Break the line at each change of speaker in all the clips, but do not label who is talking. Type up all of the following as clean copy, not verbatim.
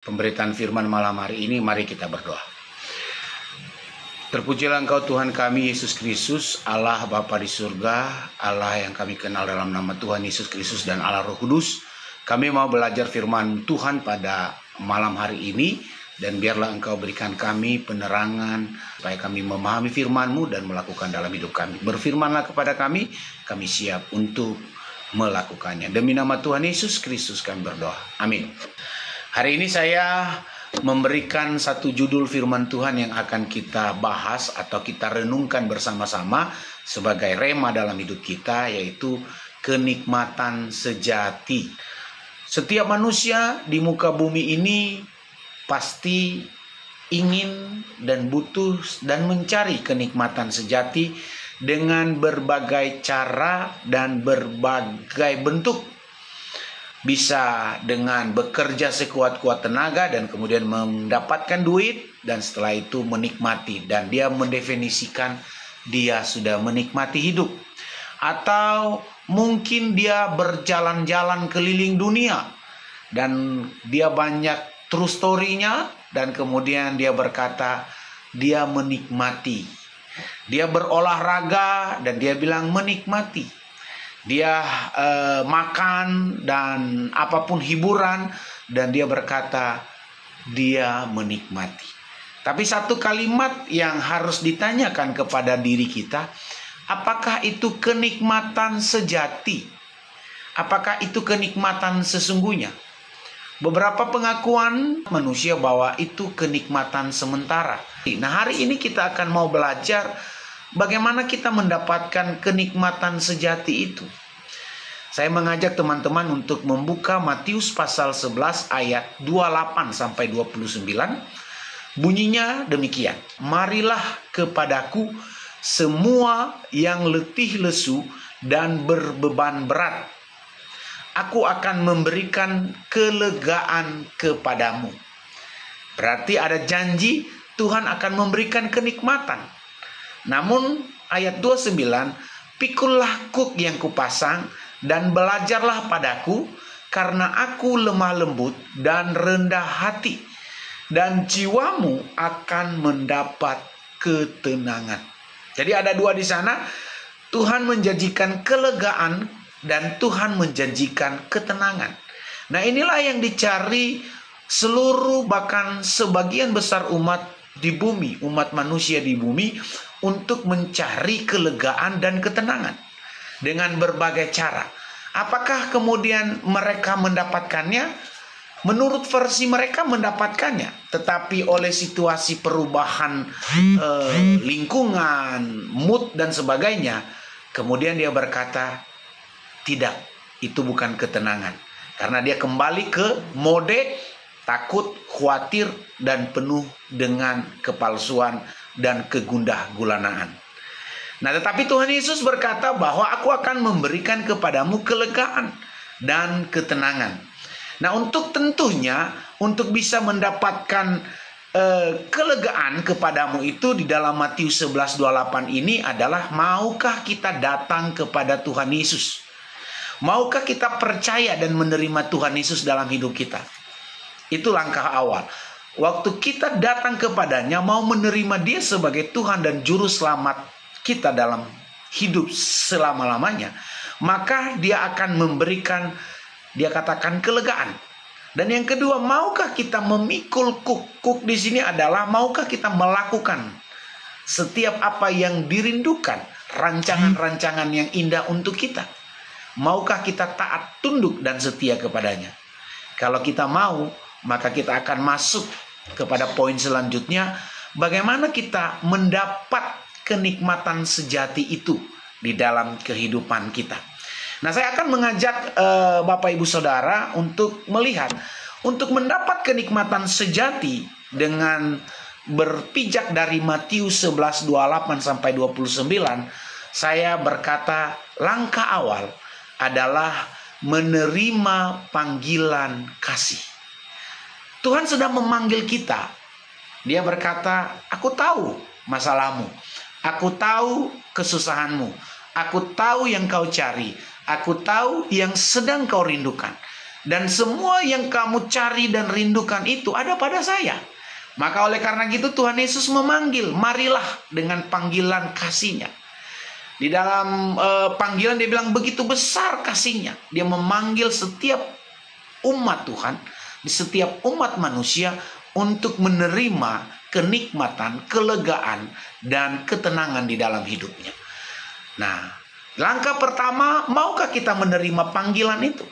Pemberitaan firman malam hari ini, mari kita berdoa. Terpujilah Engkau Tuhan kami, Yesus Kristus, Allah Bapa di surga, Allah yang kami kenal dalam nama Tuhan Yesus Kristus dan Allah Roh Kudus. Kami mau belajar firman Tuhan pada malam hari ini, dan biarlah Engkau berikan kami penerangan, supaya kami memahami firman-Mu dan melakukan dalam hidup kami. Berfirmanlah kepada kami siap untuk melakukannya. Demi nama Tuhan Yesus Kristus kami berdoa. Amin. Hari ini saya memberikan satu judul firman Tuhan yang akan kita bahas atau kita renungkan bersama-sama sebagai rema dalam hidup kita, yaitu kenikmatan sejati. Setiap manusia di muka bumi ini pasti ingin dan butuh dan mencari kenikmatan sejati dengan berbagai cara dan berbagai bentuk. Bisa dengan bekerja sekuat-kuat tenaga dan kemudian mendapatkan duit, dan setelah itu menikmati, dan dia mendefinisikan dia sudah menikmati hidup. Atau mungkin dia berjalan-jalan keliling dunia dan dia banyak true story-nya, dan kemudian dia berkata dia menikmati. Dia berolahraga dan dia bilang menikmati. Dia makan dan apapun hiburan, dan dia berkata dia menikmati. Tapi satu kalimat yang harus ditanyakan kepada diri kita, apakah itu kenikmatan sejati? Apakah itu kenikmatan sesungguhnya? Beberapa pengakuan manusia bahwa itu kenikmatan sementara. Nah, hari ini kita akan mau belajar bagaimana kita mendapatkan kenikmatan sejati itu. Saya mengajak teman-teman untuk membuka Matius pasal 11 ayat 28 sampai 29. Bunyinya demikian. Marilah kepadaku semua yang letih lesu dan berbeban berat. Aku akan memberikan kelegaan kepadamu. Berarti ada janji Tuhan akan memberikan kenikmatan. Namun ayat 29, pikullah kuk yang kupasang dan belajarlah padaku, karena aku lemah lembut dan rendah hati, dan jiwamu akan mendapat ketenangan. Jadi ada dua di sana. Tuhan menjanjikan kelegaan dan Tuhan menjanjikan ketenangan. Nah, inilah yang dicari seluruh, bahkan sebagian besar umat di bumi, umat manusia di bumi, untuk mencari kelegaan dan ketenangan dengan berbagai cara. Apakah kemudian mereka mendapatkannya? Menurut versi mereka mendapatkannya, tetapi oleh situasi perubahan lingkungan, mood dan sebagainya, kemudian dia berkata, tidak, itu bukan ketenangan. Karena dia kembali ke mode takut, khawatir, dan penuh dengan kepalsuan dan kegundah gulanaan. Nah, tetapi Tuhan Yesus berkata bahwa aku akan memberikan kepadamu kelegaan dan ketenangan. Nah, untuk tentunya, untuk bisa mendapatkan kelegaan kepadamu itu di dalam Matius 11:28 ini adalah, maukah kita datang kepada Tuhan Yesus? Maukah kita percaya dan menerima Tuhan Yesus dalam hidup kita? Itu langkah awal. Waktu kita datang kepadanya, mau menerima dia sebagai Tuhan dan Juru Selamat kita dalam hidup selama-lamanya, maka dia akan memberikan, dia katakan, kelegaan. Dan yang kedua, maukah kita memikul kuk di sini adalah, maukah kita melakukan setiap apa yang dirindukan, rancangan-rancangan yang indah untuk kita? Maukah kita taat, tunduk, dan setia kepadanya? Kalau kita mau, maka kita akan masuk kepada poin selanjutnya, bagaimana kita mendapat kenikmatan sejati itu di dalam kehidupan kita. Nah, saya akan mengajak Bapak Ibu Saudara untuk melihat, untuk mendapat kenikmatan sejati dengan berpijak dari Matius 11:28 sampai 29, saya berkata langkah awal adalah menerima panggilan kasih. Tuhan sedang memanggil kita. Dia berkata, aku tahu masalahmu, aku tahu kesusahanmu, aku tahu yang kau cari, aku tahu yang sedang kau rindukan. Dan semua yang kamu cari dan rindukan itu ada pada saya. Maka oleh karena gitu Tuhan Yesus memanggil, marilah dengan panggilan kasih-Nya. Di dalam panggilan dia bilang begitu besar kasih-Nya. Dia memanggil setiap umat Tuhan, di setiap umat manusia untuk menerima kenikmatan, kelegaan, dan ketenangan di dalam hidupnya. Nah, langkah pertama, maukah kita menerima panggilan itu?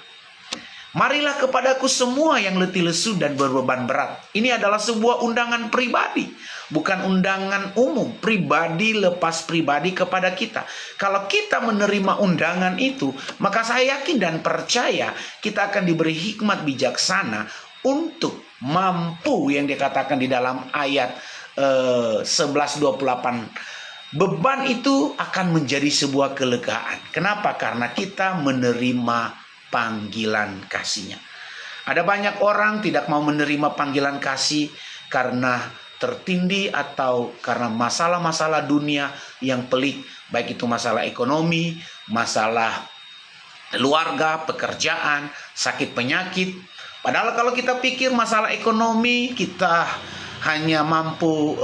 Marilah kepadaku semua yang letih lesu dan berbeban berat. Ini adalah sebuah undangan pribadi, bukan undangan umum. Pribadi lepas pribadi kepada kita. Kalau kita menerima undangan itu, maka saya yakin dan percaya kita akan diberi hikmat bijaksana untuk mampu yang dikatakan di dalam ayat 11:28. Beban itu akan menjadi sebuah kelegaan. Kenapa? Karena kita menerima panggilan kasih-Nya. Ada banyak orang tidak mau menerima panggilan kasih karena tertindih atau karena masalah-masalah dunia yang pelik, baik itu masalah ekonomi, masalah keluarga, pekerjaan, sakit penyakit. Padahal kalau kita pikir masalah ekonomi, kita hanya mampu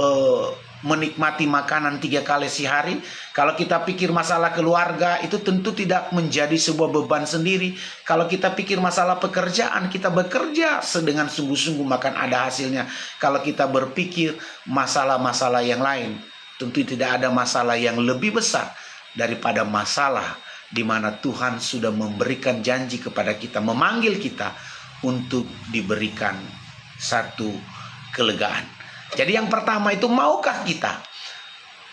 menikmati makanan 3 kali sehari. Kalau kita pikir masalah keluarga, itu tentu tidak menjadi sebuah beban sendiri. Kalau kita pikir masalah pekerjaan, kita bekerja dengan sungguh-sungguh, maka ada hasilnya. Kalau kita berpikir masalah-masalah yang lain, tentu tidak ada masalah yang lebih besar daripada masalah di mana Tuhan sudah memberikan janji kepada kita, memanggil kita untuk diberikan satu kelegaan. Jadi yang pertama itu, maukah kita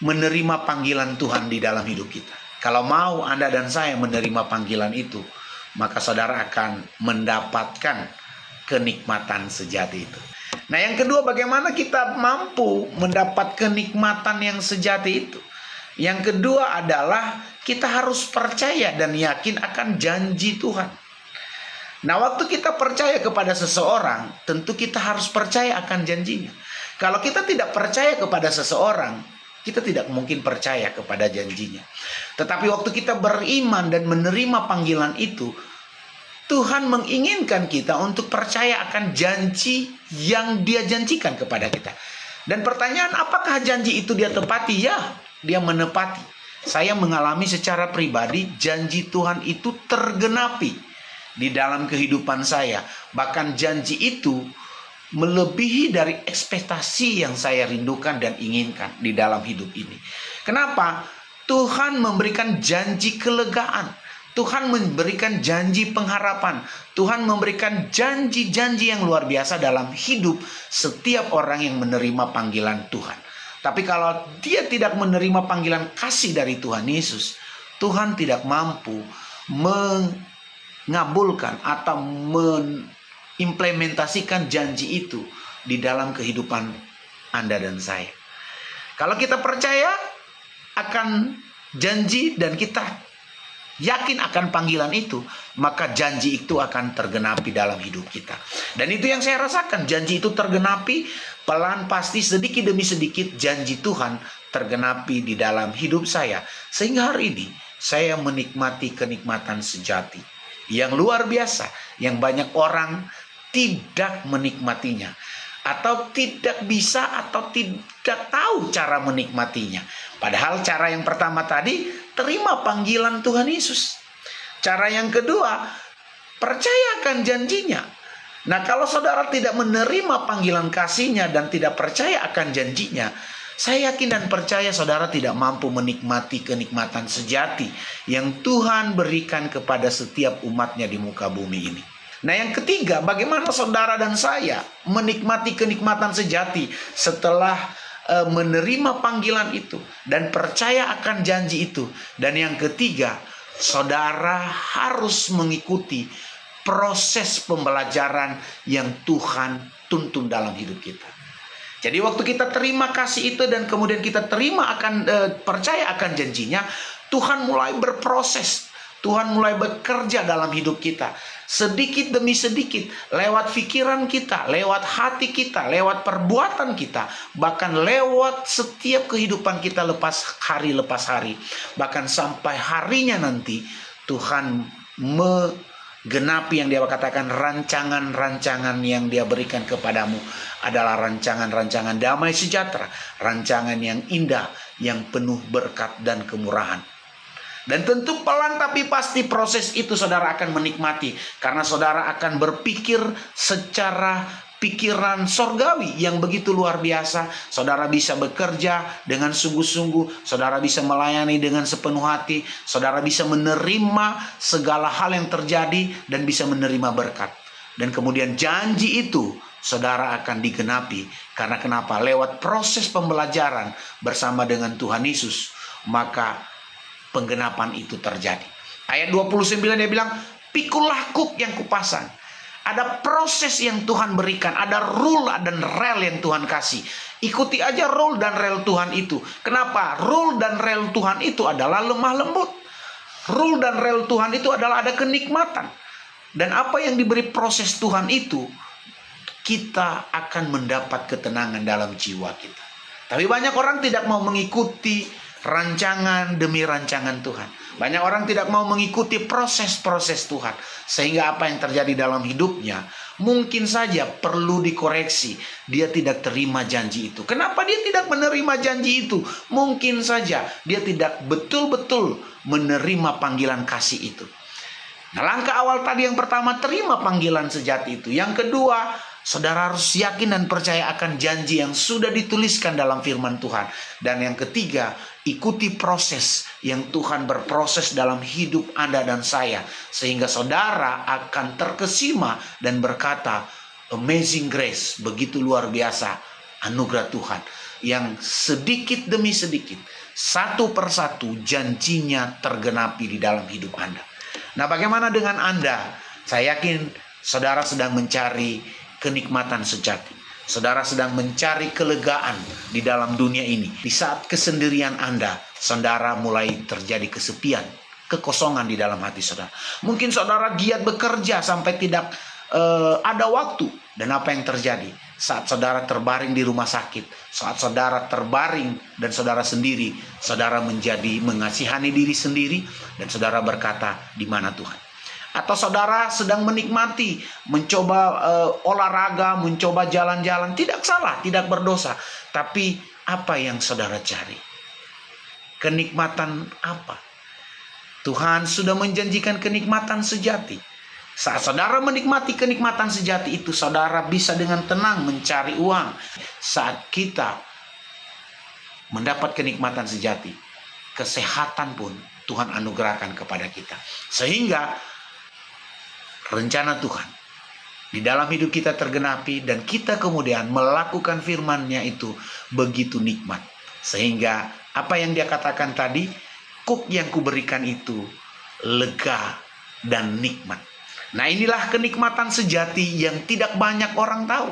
menerima panggilan Tuhan di dalam hidup kita? Kalau mau Anda dan saya menerima panggilan itu, maka saudara akan mendapatkan kenikmatan sejati itu. Nah, yang kedua, bagaimana kita mampu mendapat kenikmatan yang sejati itu? Yang kedua adalah kita harus percaya dan yakin akan janji Tuhan. Nah, waktu kita percaya kepada seseorang, tentu kita harus percaya akan janjinya. Kalau kita tidak percaya kepada seseorang, kita tidak mungkin percaya kepada janjinya. Tetapi waktu kita beriman dan menerima panggilan itu, Tuhan menginginkan kita untuk percaya akan janji yang Dia janjikan kepada kita. Dan pertanyaan, apakah janji itu Dia tepati? Ya, Dia menepati. Saya mengalami secara pribadi janji Tuhan itu tergenapi di dalam kehidupan saya. Bahkan janji itu melebihi dari ekspektasi yang saya rindukan dan inginkan di dalam hidup ini. Kenapa? Tuhan memberikan janji kelegaan. Tuhan memberikan janji pengharapan. Tuhan memberikan janji-janji yang luar biasa dalam hidup setiap orang yang menerima panggilan Tuhan. Tapi kalau dia tidak menerima panggilan kasih dari Tuhan Yesus, Tuhan tidak mampu mengabulkan atau implementasikan janji itu di dalam kehidupan Anda dan saya. Kalau kita percaya akan janji dan kita yakin akan panggilan itu, maka janji itu akan tergenapi dalam hidup kita. Dan itu yang saya rasakan, janji itu tergenapi pelan, pasti, sedikit demi sedikit janji Tuhan tergenapi di dalam hidup saya. Sehingga hari ini saya menikmati kenikmatan sejati yang luar biasa, yang banyak orang tidak menikmatinya, atau tidak bisa, atau tidak tahu cara menikmatinya. Padahal cara yang pertama tadi, terima panggilan Tuhan Yesus. Cara yang kedua, percayakan janjinya. Nah, kalau saudara tidak menerima panggilan kasih-Nya dan tidak percaya akan janjinya, saya yakin dan percaya saudara tidak mampu menikmati kenikmatan sejati yang Tuhan berikan kepada setiap umatnya di muka bumi ini. Nah, yang ketiga, bagaimana saudara dan saya menikmati kenikmatan sejati setelah menerima panggilan itu dan percaya akan janji itu. Dan yang ketiga, saudara harus mengikuti proses pembelajaran yang Tuhan tuntun dalam hidup kita. Jadi waktu kita terima kasih itu dan kemudian kita terima akan percaya akan janjinya, Tuhan mulai berproses. Tuhan mulai bekerja dalam hidup kita. Sedikit demi sedikit, lewat pikiran kita, lewat hati kita, lewat perbuatan kita, bahkan lewat setiap kehidupan kita lepas hari. Bahkan sampai harinya nanti, Tuhan Genapi yang dia katakan, rancangan-rancangan yang dia berikan kepadamu adalah rancangan-rancangan damai sejahtera, rancangan yang indah, yang penuh berkat dan kemurahan. Dan tentu pelan tapi pasti proses itu saudara akan menikmati, karena saudara akan berpikir secara pikiran sorgawi yang begitu luar biasa. Saudara bisa bekerja dengan sungguh-sungguh, saudara bisa melayani dengan sepenuh hati, saudara bisa menerima segala hal yang terjadi dan bisa menerima berkat. Dan kemudian janji itu saudara akan digenapi. Karena kenapa? Lewat proses pembelajaran bersama dengan Tuhan Yesus, maka penggenapan itu terjadi. Ayat 29 dia bilang, pikulah kuk yang kupasang. Ada proses yang Tuhan berikan, ada rule dan rel yang Tuhan kasih. Ikuti aja rule dan rel Tuhan itu. Kenapa? Rule dan rel Tuhan itu adalah lemah lembut. Rule dan rel Tuhan itu adalah ada kenikmatan. Dan apa yang diberi proses Tuhan itu, kita akan mendapat ketenangan dalam jiwa kita. Tapi banyak orang tidak mau mengikuti rancangan demi rancangan Tuhan. Banyak orang tidak mau mengikuti proses-proses Tuhan. Sehingga apa yang terjadi dalam hidupnya mungkin saja perlu dikoreksi. Dia tidak terima janji itu. Kenapa dia tidak menerima janji itu? Mungkin saja dia tidak betul-betul menerima panggilan kasih itu. Nah, langkah awal tadi yang pertama, terima panggilan sejati itu. Yang kedua, saudara harus yakin dan percaya akan janji yang sudah dituliskan dalam firman Tuhan. Dan yang ketiga, ikuti proses yang Tuhan berproses dalam hidup Anda dan saya. Sehingga saudara akan terkesima dan berkata, amazing grace, begitu luar biasa anugerah Tuhan. Yang sedikit demi sedikit, satu persatu janjinya tergenapi di dalam hidup Anda. Nah, bagaimana dengan Anda? Saya yakin saudara sedang mencari kenikmatan sejati. Saudara sedang mencari kelegaan di dalam dunia ini. Di saat kesendirian Anda, saudara mulai terjadi kesepian, kekosongan di dalam hati saudara. Mungkin saudara giat bekerja sampai tidak ada waktu. Dan apa yang terjadi? Saat saudara terbaring di rumah sakit, saat saudara terbaring dan saudara sendiri, saudara menjadi mengasihani diri sendiri dan saudara berkata, di mana Tuhan? Atau saudara sedang menikmati, mencoba olahraga, mencoba jalan-jalan. Tidak salah, tidak berdosa. Tapi apa yang saudara cari? Kenikmatan apa? Tuhan sudah menjanjikan kenikmatan sejati. Saat saudara menikmati kenikmatan sejati itu, saudara bisa dengan tenang mencari uang. Saat kita mendapat kenikmatan sejati, kesehatan pun Tuhan anugerahkan kepada kita. Sehingga rencana Tuhan di dalam hidup kita tergenapi dan kita kemudian melakukan firman-Nya itu begitu nikmat. Sehingga apa yang dia katakan tadi, kuk yang kuberikan itu lega dan nikmat. Nah, inilah kenikmatan sejati yang tidak banyak orang tahu.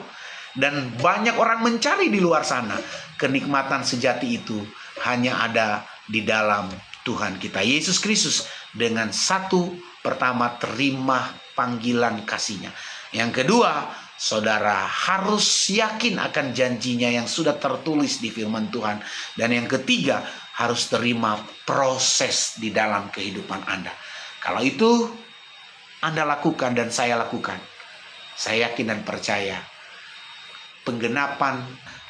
Dan banyak orang mencari di luar sana. Kenikmatan sejati itu hanya ada di dalam Tuhan kita Yesus Kristus. Dengan satu, pertama, terima panggilan kasih-Nya. Yang kedua, saudara harus yakin akan janjinya yang sudah tertulis di firman Tuhan. Dan yang ketiga, harus terima proses di dalam kehidupan Anda. Kalau itu Anda lakukan dan saya lakukan, saya yakin dan percaya penggenapan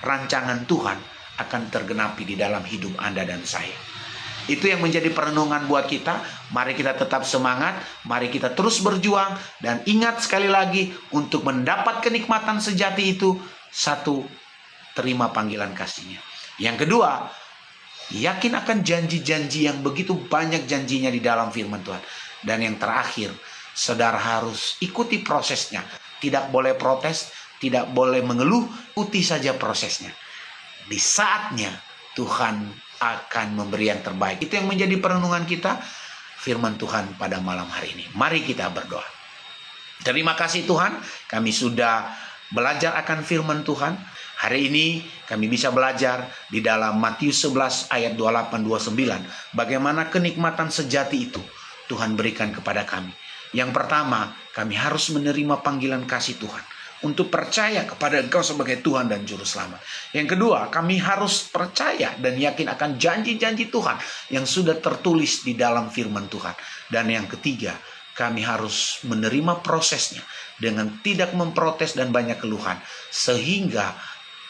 rancangan Tuhan akan tergenapi di dalam hidup Anda dan saya. Itu yang menjadi perenungan buat kita. Mari kita tetap semangat, mari kita terus berjuang, dan ingat sekali lagi, untuk mendapat kenikmatan sejati itu, satu, terima panggilan kasih-Nya. Yang kedua, yakin akan janji-janji yang begitu banyak janjinya di dalam firman Tuhan. Dan yang terakhir, saudara harus ikuti prosesnya. Tidak boleh protes, tidak boleh mengeluh, ikuti saja prosesnya. Di saatnya Tuhan akan memberi yang terbaik. Itu yang menjadi perenungan kita, firman Tuhan pada malam hari ini. Mari kita berdoa. Terima kasih Tuhan, kami sudah belajar akan firman Tuhan. Hari ini kami bisa belajar di dalam Matius 11 ayat 28-29. Bagaimana kenikmatan sejati itu Tuhan berikan kepada kami. Yang pertama, kami harus menerima panggilan kasih Tuhan untuk percaya kepada Engkau sebagai Tuhan dan Juru Selamat. Yang kedua, kami harus percaya dan yakin akan janji-janji Tuhan yang sudah tertulis di dalam firman Tuhan. Dan yang ketiga, kami harus menerima prosesnya dengan tidak memprotes dan banyak keluhan. Sehingga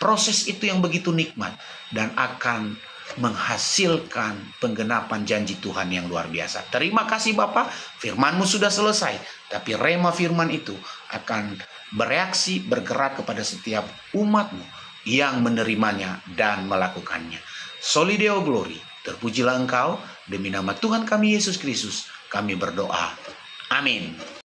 proses itu yang begitu nikmat dan akan menghasilkan penggenapan janji Tuhan yang luar biasa. Terima kasih Bapa, firman-Mu sudah selesai. Tapi rema firman itu akan bereaksi, bergerak kepada setiap umat-Mu yang menerimanya dan melakukannya. Soli Deo Glory, terpujilah Engkau, demi nama Tuhan kami Yesus Kristus, kami berdoa. Amin.